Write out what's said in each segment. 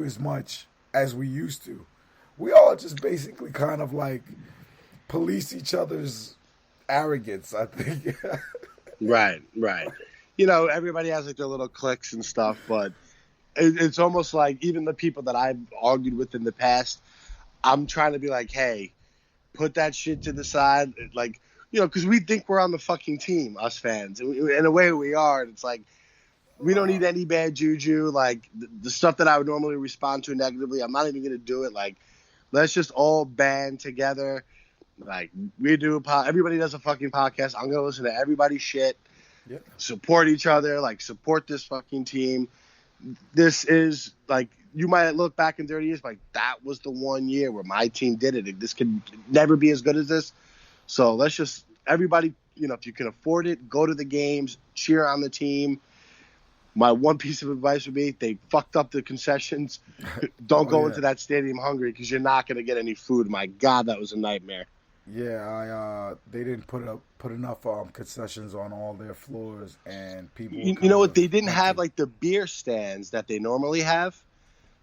as much as we used to. We all just basically kind of like police each other's arrogance, I think. Right, right. Everybody has like their little cliques and stuff, but it's almost like even the people that I've argued with in the past, I'm trying to be like, hey, put that shit to the side. Like, because we think we're on the fucking team, us fans. And in a way we are. And it's like, we don't need any bad juju. Like, the stuff that I would normally respond to negatively, I'm not even going to do it. Like, let's just all band together. Like, everybody does a fucking podcast. I'm going to listen to everybody's shit. Yep. Support each other. Like, support this fucking team. This is, like, you might look back in 30 years, like, that was the one year where my team did it. This could never be as good as this. So let's just, everybody, if you can afford it, go to the games, cheer on the team. My one piece of advice would be they fucked up the concessions. Don't go into that stadium hungry because you're not going to get any food. My God, that was a nightmare. Yeah, they didn't put enough concessions on all their floors, and people. You know what? They didn't have like the beer stands that they normally have.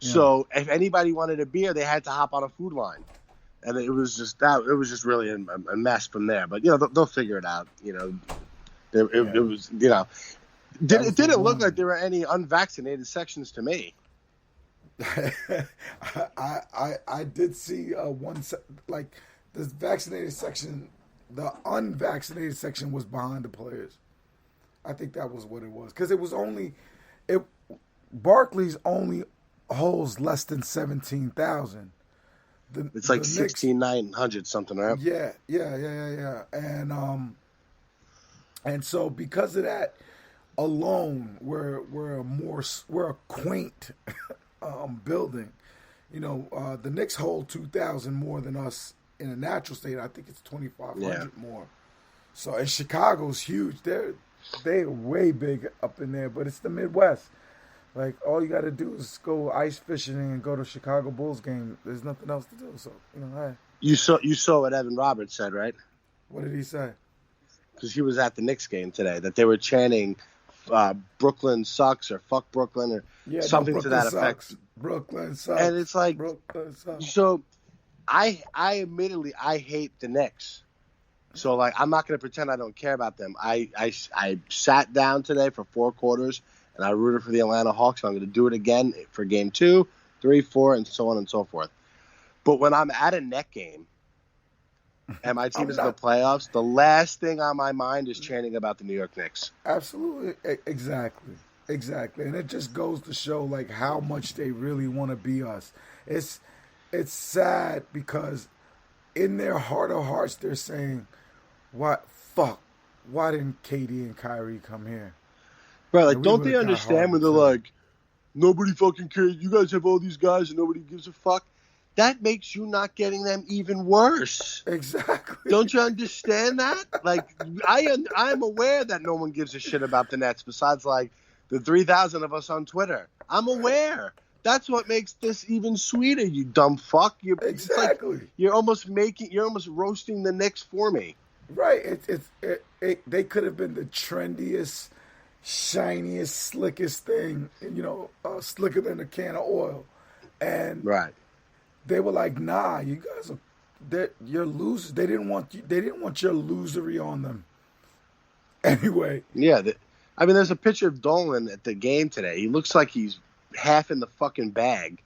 Yeah. So if anybody wanted a beer, they had to hop on a food line, and it was just really a mess from there. But they'll figure it out. It was It didn't look like there were any unvaccinated sections to me. I did see one like the vaccinated section. The unvaccinated section was behind the players. I think that was what it was because Barclays only holds less than 17,000. It's like 16,900 something, right? Yeah, and so because of that alone, we're a quaint building. The Knicks hold 2,000 more than us in a natural state. I think it's 2,500 more. So and Chicago's huge. They're way big up in there, but it's the Midwest. Like all you got to do is go ice fishing and go to Chicago Bulls game. There's nothing else to do. So hey. You saw what Evan Roberts said, right? What did he say? Because he was at the Knicks game today, that they were chanting Brooklyn sucks or fuck Brooklyn or something to that effect. Brooklyn sucks. And it's like, so I admittedly, I hate the Knicks. So, like, I'm not going to pretend I don't care about them. I sat down today for 4 quarters, and I rooted for the Atlanta Hawks. So I'm going to do it again for game 2, 3, 4, and so on and so forth. But when I'm at a Net game and my team is in the playoffs, the last thing on my mind is chanting about the New York Knicks. Absolutely. Exactly. And it just goes to show, like, how much they really want to be us. It's sad because in their heart of hearts, they're saying, why didn't KD and Kyrie come here? Right, like, don't they understand when they're like, nobody fucking cares, you guys have all these guys and nobody gives a fuck? That makes you not getting them even worse. Exactly. Don't you understand that? Like, I'm aware that no one gives a shit about the Nets besides, like, the 3,000 of us on Twitter. I'm aware. That's what makes this even sweeter, you dumb fuck. Exactly. Like you're almost roasting the Knicks for me. Right. They could have been the trendiest, shiniest, slickest thing, slicker than a can of oil. And right. They were like, nah, you guys you're losers. They didn't want your losery on them. Anyway. Yeah. There's a picture of Dolan at the game today. He looks like he's half in the fucking bag.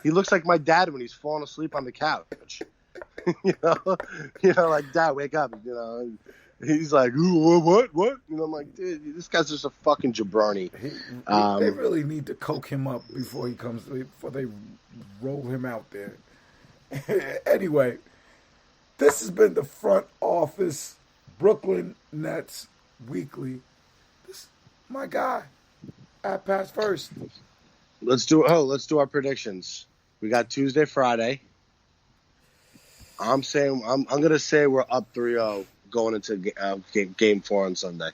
He looks like my dad when he's falling asleep on the couch. Like, Dad, wake up. He's like, ooh, what? I'm like, dude, this guy's just a fucking jabroni. They really need to coke him up before they roll him out there. Anyway, this has been the Front Office Brooklyn Nets Weekly. My guy, at Pass First. Let's do our predictions. We got Tuesday, Friday. I'm gonna say we're up 3-0 going into game 4 on Sunday.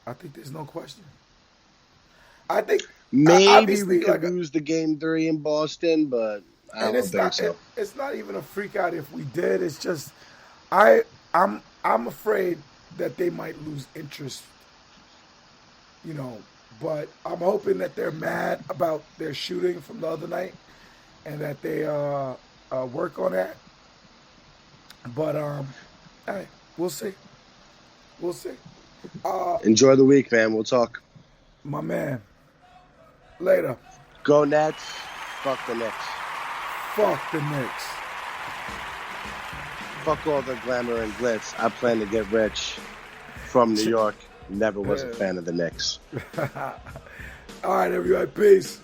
I think there's no question. I think maybe we could lose the game 3 in Boston, but I don't think so. It's not even a freak out if we did. It's just I'm afraid that they might lose interest, But I'm hoping that they're mad about their shooting from the other night, and that they work on that. But hey, we'll see. We'll see. Enjoy the week, man. We'll talk. My man. Later. Go Nets. Fuck the Knicks. Fuck the Knicks. Fuck all the glamour and glitz. I plan to get rich from New York. Never was a fan of the Knicks. All right, everybody. Peace.